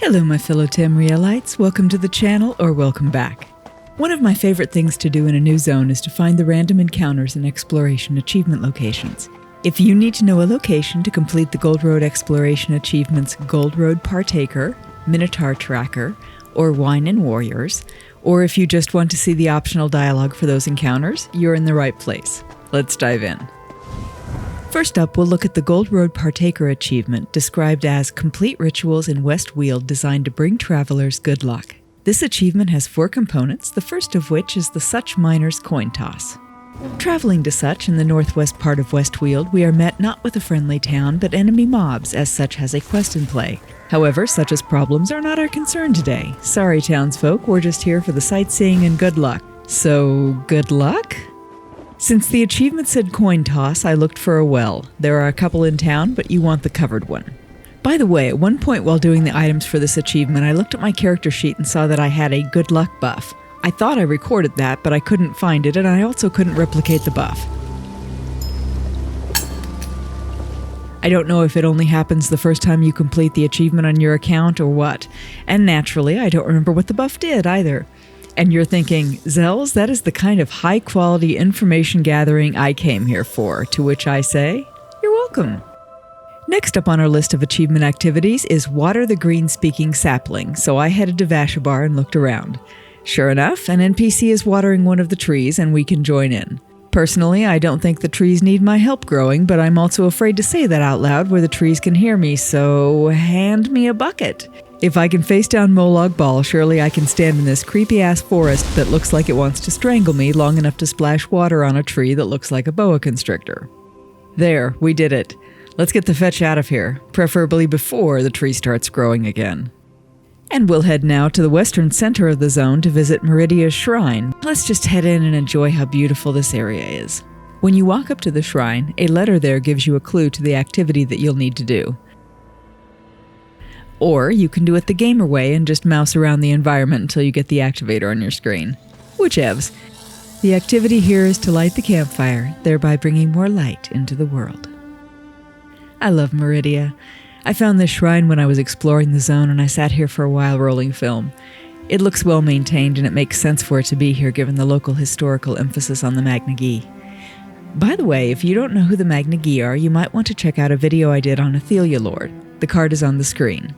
Hello my fellow Tamrielites, welcome to the channel or welcome back. One of my favorite things to do in a new zone is to find the random encounters and exploration achievement locations. If you need to know a location to complete the Gold Road Exploration Achievements Gold Road Partaker, Minotaur Tracker, or Wine and Warriors, or if you just want to see the optional dialogue for those encounters, you're in the right place. Let's dive in. First up, we'll look at the Gold Road Partaker achievement, described as complete rituals in West Weald designed to bring travelers good luck. This achievement has 4 components, the first of which is the Such Miner's coin toss. Traveling to Such in the northwest part of West Weald, we are met not with a friendly town, but enemy mobs, as Such has a quest in play. However, Such's problems are not our concern today. Sorry, townsfolk, we're just here for the sightseeing and good luck. So, good luck? Since the achievement said coin toss, I looked for a well. There are a couple in town, but you want the covered one. By the way, at one point while doing the items for this achievement, I looked at my character sheet and saw that I had a good luck buff. I thought I recorded that, but I couldn't find it, and I also couldn't replicate the buff. I don't know if it only happens the first time you complete the achievement on your account or what, and naturally, I don't remember what the buff did either. And you're thinking, Zells, that is the kind of high-quality information gathering I came here for, to which I say, you're welcome. Next up on our list of achievement activities is Water the Green-Speaking Sapling, so I headed to Vashabar and looked around. Sure enough, an NPC is watering one of the trees and we can join in. Personally, I don't think the trees need my help growing, but I'm also afraid to say that out loud where the trees can hear me, so hand me a bucket. If I can face down Molag Bal, surely I can stand in this creepy-ass forest that looks like it wants to strangle me long enough to splash water on a tree that looks like a boa constrictor. There, we did it. Let's get the fetch out of here, preferably before the tree starts growing again. And we'll head now to the western center of the zone to visit Meridia's shrine. Let's just head in and enjoy how beautiful this area is. When you walk up to the shrine, a letter there gives you a clue to the activity that you'll need to do. Or you can do it the gamer way and just mouse around the environment until you get the activator on your screen. Whichevs. The activity here is to light the campfire, thereby bringing more light into the world. I love Meridia. I found this shrine when I was exploring the zone and I sat here for a while rolling film. It looks well maintained and it makes sense for it to be here given the local historical emphasis on the Magna Gi. By the way, if you don't know who the Magna Gi are, you might want to check out a video I did on Athelia Lord. The card is on the screen.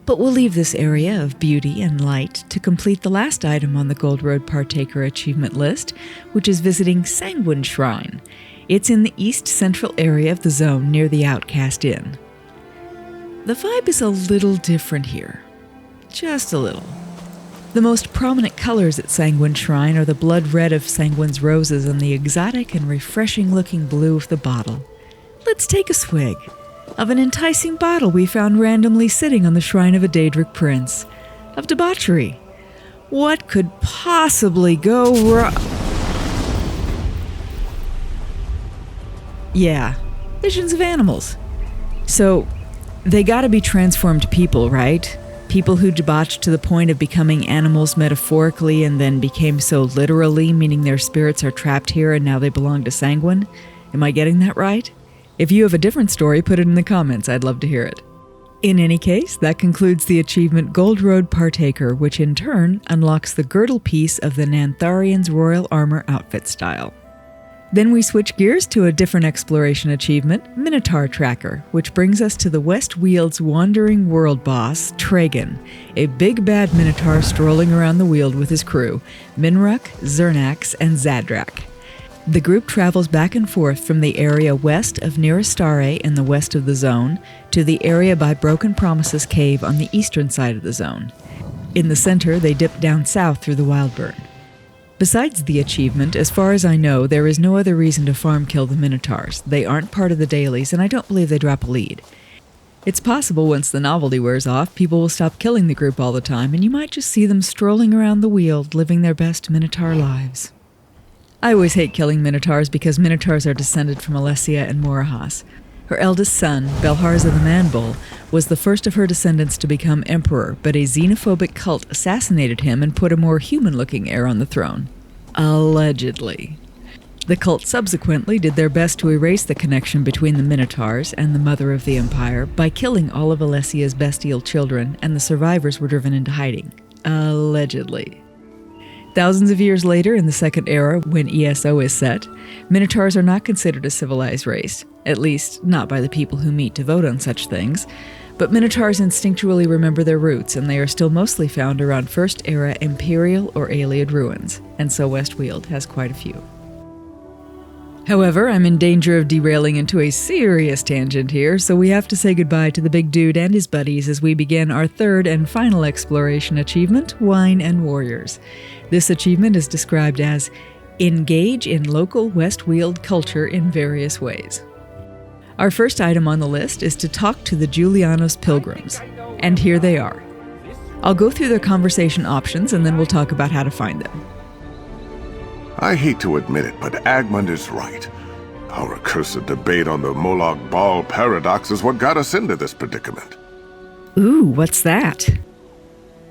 But we'll leave this area of beauty and light to complete the last item on the Gold Road Partaker achievement list, which is visiting Sanguine Shrine. It's in the east central area of the zone near the Outcast Inn. The vibe is a little different here. Just a little. The most prominent colors at Sanguine Shrine are the blood red of Sanguine's roses and the exotic and refreshing looking blue of the bottle. Let's take a swig of an enticing bottle we found randomly sitting on the shrine of a Daedric prince. Of debauchery. What could possibly go wrong? Yeah, visions of animals. So, they gotta be transformed people, right? People who debauched to the point of becoming animals metaphorically and then became so literally, meaning their spirits are trapped here and now they belong to Sanguine? Am I getting that right? If you have a different story, put it in the comments. I'd love to hear it. In any case, that concludes the achievement Gold Road Partaker, which in turn unlocks the girdle piece of the Nantharian's royal armor outfit style. Then we switch gears to a different exploration achievement, Minotaur Tracker, which brings us to the West Weald's wandering world boss, Tragan, a big bad Minotaur strolling around the Weald with his crew, Minruk, Zernax, and Zadrak. The group travels back and forth from the area west of Nirastare in the west of the zone to the area by Broken Promises Cave on the eastern side of the zone. In the center, they dip down south through the Wildburn. Besides the achievement, as far as I know, there is no other reason to farm kill the Minotaurs. They aren't part of the dailies, and I don't believe they drop a lead. It's possible once the novelty wears off, people will stop killing the group all the time, and you might just see them strolling around the Weald, living their best Minotaur lives. I always hate killing Minotaurs because Minotaurs are descended from Alessia and Morahas. Her eldest son, Belharza the Man-Bull, was the first of her descendants to become emperor, but a xenophobic cult assassinated him and put a more human-looking heir on the throne. Allegedly. The cult subsequently did their best to erase the connection between the Minotaurs and the Mother of the Empire by killing all of Alessia's bestial children, and the survivors were driven into hiding. Allegedly. Thousands of years later, in the Second Era, when ESO is set, Minotaurs are not considered a civilized race, at least not by the people who meet to vote on such things, but Minotaurs instinctually remember their roots, and they are still mostly found around First Era Imperial or Ayleid ruins, and so West Weald has quite a few. However, I'm in danger of derailing into a serious tangent here, so we have to say goodbye to the big dude and his buddies as we begin our third and final exploration achievement, Wine and Warriors. This achievement is described as engage in local West Weald culture in various ways. Our first item on the list is to talk to the Julianos pilgrims, and here they are. I'll go through their conversation options and then we'll talk about how to find them. I hate to admit it, but Agmund is right. Our accursed debate on the Molag Bal paradox is what got us into this predicament. Ooh, what's that?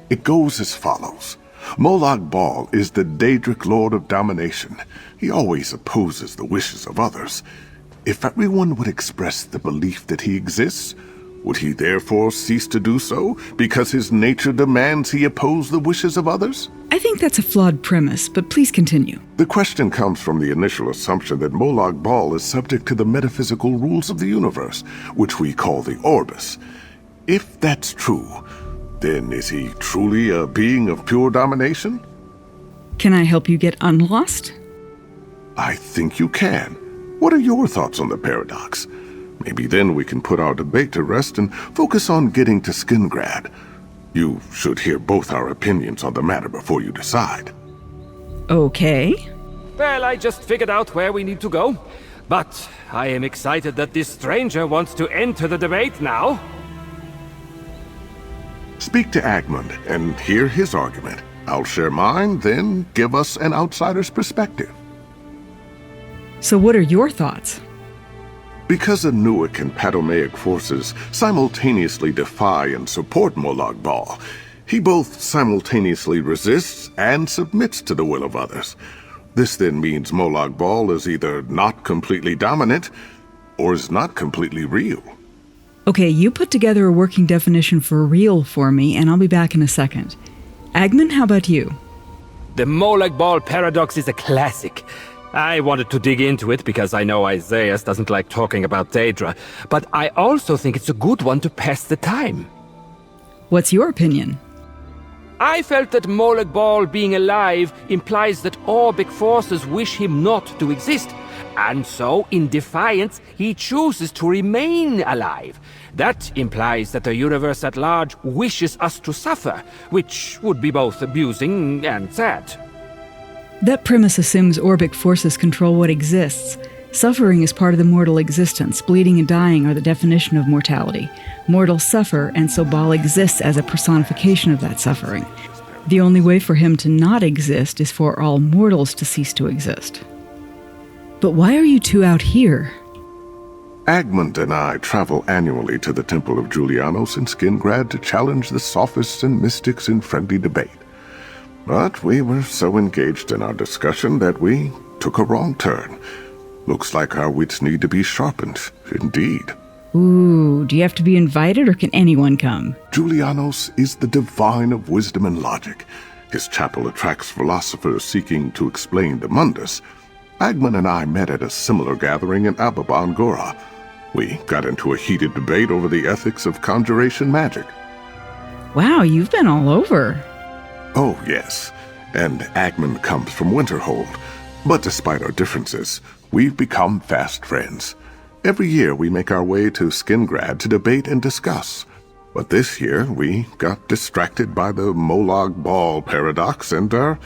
It goes as follows. Molag Bal is the Daedric Lord of Domination. He always opposes the wishes of others. If everyone would express the belief that he exists, would he therefore cease to do so because his nature demands he oppose the wishes of others? I think that's a flawed premise, but please continue. The question comes from the initial assumption that Molag Bal is subject to the metaphysical rules of the universe, which we call the Orbis. If that's true, then is he truly a being of pure domination? Can I help you get unlost? I think you can. What are your thoughts on the paradox? Maybe then we can put our debate to rest and focus on getting to Skingrad. You should hear both our opinions on the matter before you decide. Okay. Well, I just figured out where we need to go. But I am excited that this stranger wants to enter the debate now. Speak to Agmund and hear his argument. I'll share mine, then give us an outsider's perspective. So what are your thoughts? Because Anuic and Patomaic forces simultaneously defy and support Molag Bal, he both simultaneously resists and submits to the will of others. This then means Molag Bal is either not completely dominant, or is not completely real. Okay, you put together a working definition for real for me, and I'll be back in a second. Agmund, how about you? The Molag Bal paradox is a classic. I wanted to dig into it because I know Isaias doesn't like talking about Daedra, but I also think it's a good one to pass the time. What's your opinion? I felt that Molag Bal being alive implies that Orbic forces wish him not to exist, and so, in defiance, he chooses to remain alive. That implies that the universe at large wishes us to suffer, which would be both abusing and sad. That premise assumes Orbic forces control what exists. Suffering is part of the mortal existence. Bleeding and dying are the definition of mortality. Mortals suffer, and so Bal exists as a personification of that suffering. The only way for him to not exist is for all mortals to cease to exist. But why are you two out here? Agmund and I travel annually to the Temple of Julianos in Skingrad to challenge the sophists and mystics in friendly debate. But we were so engaged in our discussion that we took a wrong turn. Looks like our wits need to be sharpened, indeed. Ooh, do you have to be invited or can anyone come? Julianos is the divine of wisdom and logic. His chapel attracts philosophers seeking to explain the mundus. Agmund and I met at a similar gathering in Ababan Gora. We got into a heated debate over the ethics of conjuration magic. Wow, you've been all over. Oh, yes, and Agmund comes from Winterhold. But despite our differences, we've become fast friends. Every year we make our way to Skingrad to debate and discuss. But this year we got distracted by the Molag Bal paradox and are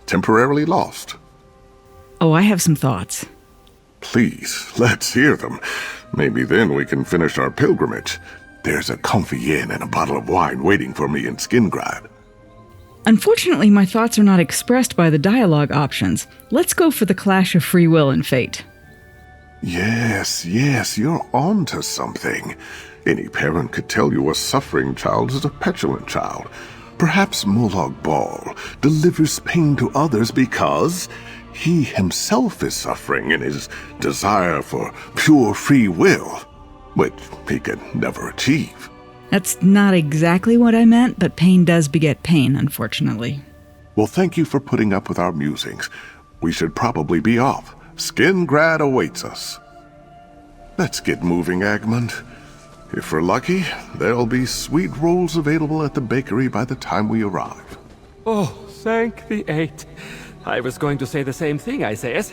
temporarily lost. Oh, I have some thoughts. Please, let's hear them. Maybe then we can finish our pilgrimage. There's a comfy inn and a bottle of wine waiting for me in Skingrad. Unfortunately, my thoughts are not expressed by the dialogue options. Let's go for the clash of free will and fate. Yes, you're on to something. Any parent could tell you a suffering child is a petulant child. Perhaps Molag Bal delivers pain to others because he himself is suffering in his desire for pure free will, which he can never achieve. That's not exactly what I meant, but pain does beget pain, unfortunately. Well, thank you for putting up with our musings. We should probably be off. Skingrad awaits us. Let's get moving, Agmund. If we're lucky, there'll be sweet rolls available at the bakery by the time we arrive. Oh, thank the eight. I was going to say the same thing, Isaias.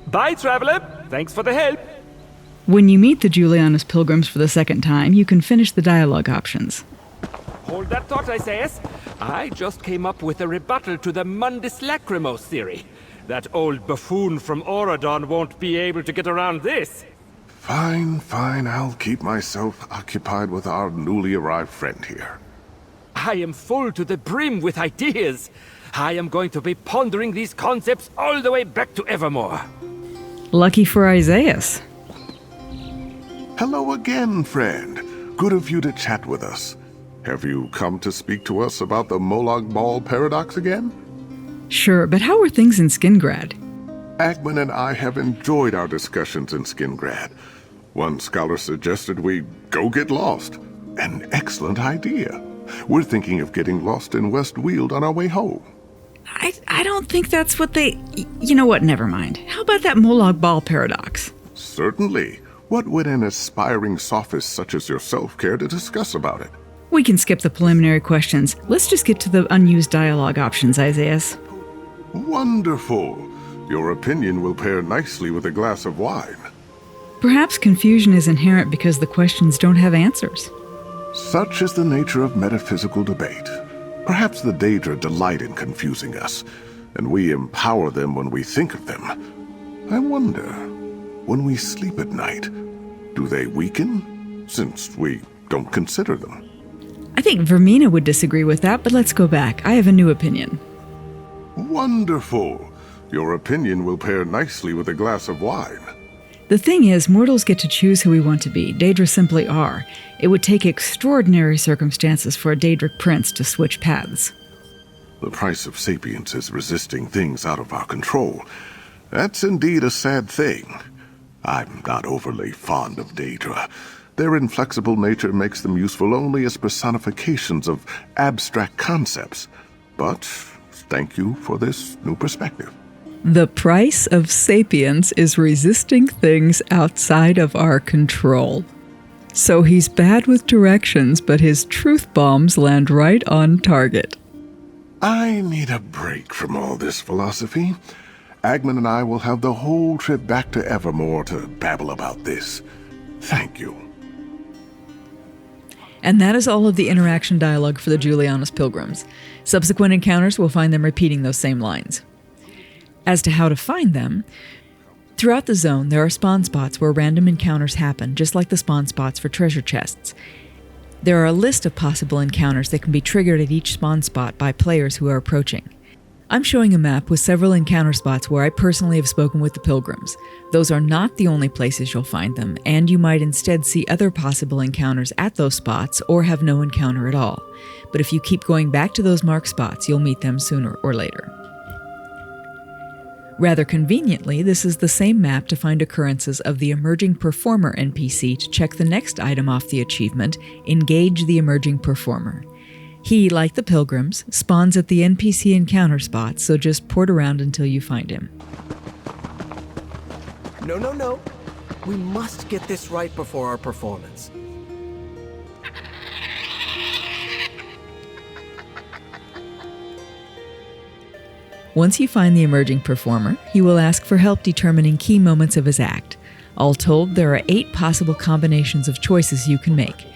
Bye, traveler. Thanks for the help. When you meet the Julianus pilgrims for the second time, you can finish the dialogue options. Hold that thought, Isaias. I just came up with a rebuttal to the Mundus Lacrymos theory. That old buffoon from Auradon won't be able to get around this. Fine. I'll keep myself occupied with our newly arrived friend here. I am full to the brim with ideas. I am going to be pondering these concepts all the way back to Evermore. Lucky for Isaias. Hello again, friend. Good of you to chat with us. Have you come to speak to us about the Molag Bal paradox again? Sure, but how are things in Skingrad? Agman and I have enjoyed our discussions in Skingrad. One scholar suggested we go get lost. An excellent idea. We're thinking of getting lost in West Weald on our way home. I don't think that's what they... You know what, never mind. How about that Molag Bal paradox? Certainly. What would an aspiring sophist such as yourself care to discuss about it? We can skip the preliminary questions. Let's just get to the unused dialogue options, Isaias. Wonderful. Your opinion will pair nicely with a glass of wine. Perhaps confusion is inherent because the questions don't have answers. Such is the nature of metaphysical debate. Perhaps the Daedra delight in confusing us, and we empower them when we think of them. I wonder, when we sleep at night, do they weaken, since we don't consider them? I think Vermina would disagree with that, but let's go back. I have a new opinion. Wonderful. Your opinion will pair nicely with a glass of wine. The thing is, mortals get to choose who we want to be. Daedra simply are. It would take extraordinary circumstances for a Daedric prince to switch paths. The price of sapience is resisting things out of our control. That's indeed a sad thing. I'm not overly fond of Daedra. Their inflexible nature makes them useful only as personifications of abstract concepts. But thank you for this new perspective. The price of sapience is resisting things outside of our control. So he's bad with directions, but his truth bombs land right on target. I need a break from all this philosophy. Agman and I will have the whole trip back to Evermore to babble about this. Thank you. And that is all of the interaction dialogue for the Julianus pilgrims. Subsequent encounters will find them repeating those same lines. As to how to find them, throughout the zone there are spawn spots where random encounters happen, just like the spawn spots for treasure chests. There are a list of possible encounters that can be triggered at each spawn spot by players who are approaching. I'm showing a map with several encounter spots where I personally have spoken with the pilgrims. Those are not the only places you'll find them, and you might instead see other possible encounters at those spots or have no encounter at all. But if you keep going back to those marked spots, you'll meet them sooner or later. Rather conveniently, this is the same map to find occurrences of the Emerging Performer NPC to check the next item off the achievement, Engage the Emerging Performer. He, like the pilgrims, spawns at the NPC encounter spot, so just port around until you find him. No. We must get this right before our performance. Once you find the emerging performer, he will ask for help determining key moments of his act. All told, there are 8 possible combinations of choices you can make.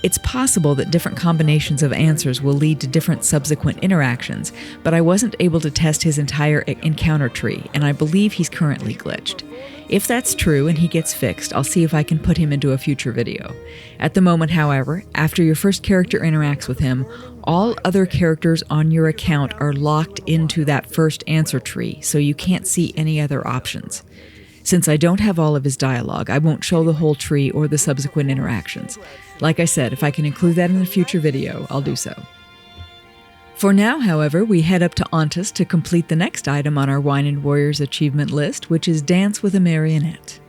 It's possible that different combinations of answers will lead to different subsequent interactions, but I wasn't able to test his entire encounter tree, and I believe he's currently glitched. If that's true and he gets fixed, I'll see if I can put him into a future video. At the moment, however, after your first character interacts with him, all other characters on your account are locked into that first answer tree, so you can't see any other options. Since I don't have all of his dialogue, I won't show the whole tree or the subsequent interactions. Like I said, if I can include that in a future video, I'll do so. For now, however, we head up to Ontus to complete the next item on our Wine and Warriors achievement list, which is Dance with a Marionette.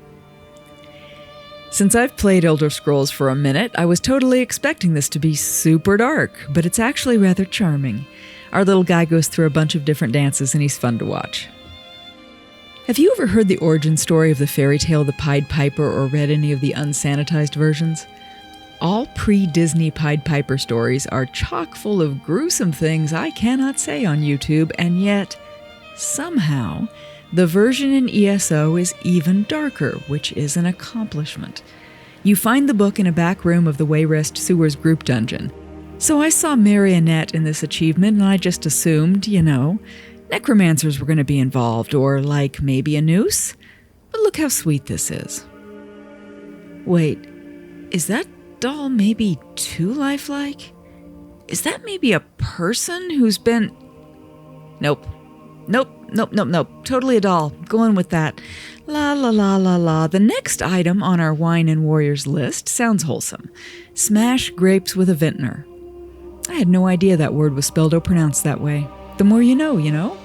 Since I've played Elder Scrolls for a minute, I was totally expecting this to be super dark, but it's actually rather charming. Our little guy goes through a bunch of different dances and he's fun to watch. Have you ever heard the origin story of the fairy tale The Pied Piper or read any of the unsanitized versions? All pre-Disney Pied Piper stories are chock full of gruesome things I cannot say on YouTube, and yet, somehow, the version in ESO is even darker, which is an accomplishment. You find the book in a back room of the Wayrest Sewers group dungeon. So I saw Marionette in this achievement, and I just assumed, necromancers were going to be involved, or like maybe a noose. But look how sweet this is. Wait, is that doll maybe too lifelike? Is that maybe a person who's been... Nope. Totally a doll. Going with that. La la la la la. The next item on our Wine and Warriors list sounds wholesome. Smash grapes with a vintner. I had no idea that word was spelled or pronounced that way. The more you know.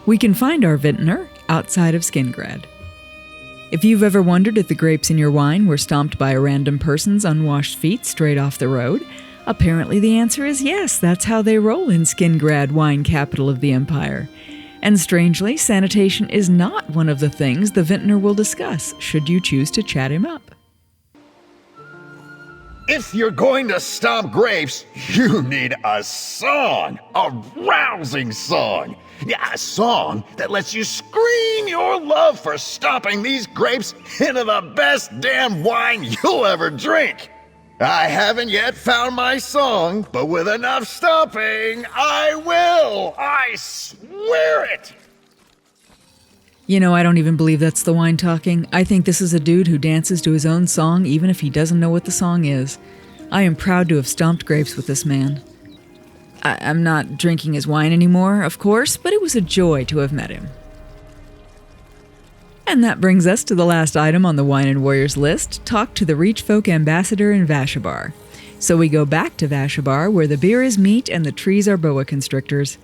We can find our vintner outside of Skingrad. If you've ever wondered if the grapes in your wine were stomped by a random person's unwashed feet straight off the road, apparently the answer is yes, that's how they roll in Skingrad, wine capital of the Empire. And strangely, sanitation is not one of the things the vintner will discuss, should you choose to chat him up. If you're going to stomp grapes, you need a song. A rousing song. Yeah, a song that lets you scream your love for stomping these grapes into the best damn wine you'll ever drink. I haven't yet found my song, but with enough stomping, I will. I swear it. I don't even believe that's the wine talking. I think this is a dude who dances to his own song even if he doesn't know what the song is. I am proud to have stomped grapes with this man. I'm not drinking his wine anymore, of course, but it was a joy to have met him. And that brings us to the last item on the Wine and Warriors list, talk to the Reachfolk ambassador in Vashabar. So we go back to Vashabar, where the beer is meat and the trees are boa constrictors.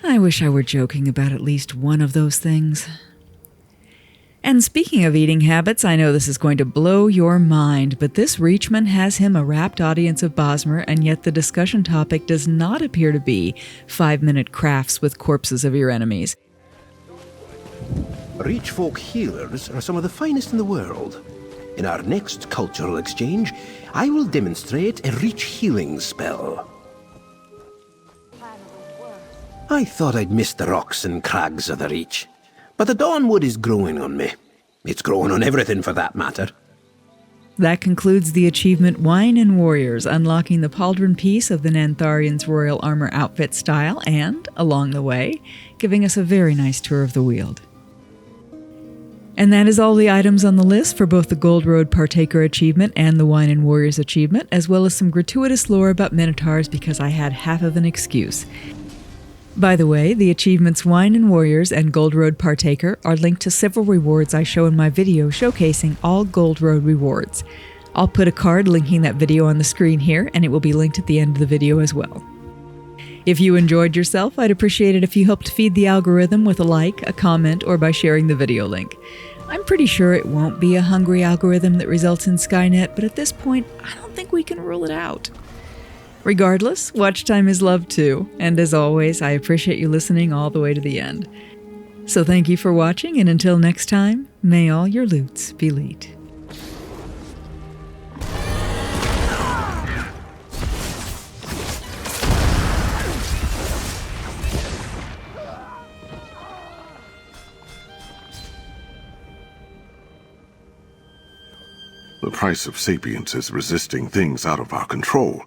I wish I were joking about at least one of those things. And speaking of eating habits, I know this is going to blow your mind, but this Reachman has him a rapt audience of Bosmer, and yet the discussion topic does not appear to be 5-minute crafts with corpses of your enemies. Reachfolk healers are some of the finest in the world. In our next cultural exchange, I will demonstrate a Reach healing spell. I thought I'd missed the rocks and crags of the Reach. But the Dawnwood is growing on me. It's growing on everything for that matter. That concludes the achievement Wine and Warriors, unlocking the pauldron piece of the Nantharian's royal armor outfit style and, along the way, giving us a very nice tour of the Weald. And that is all the items on the list for both the Gold Road Partaker achievement and the Wine and Warriors achievement, as well as some gratuitous lore about Minotaurs because I had half of an excuse. By the way, the achievements Wine and Warriors and Gold Road Partaker are linked to several rewards I show in my video showcasing all Gold Road rewards. I'll put a card linking that video on the screen here, and it will be linked at the end of the video as well. If you enjoyed yourself, I'd appreciate it if you helped feed the algorithm with a like, a comment, or by sharing the video link. I'm pretty sure it won't be a hungry algorithm that results in Skynet, but at this point, I don't think we can rule it out. Regardless, watch time is love too, and as always, I appreciate you listening all the way to the end. So thank you for watching, and until next time, may all your loots be leet. The price of sapience is resisting things out of our control.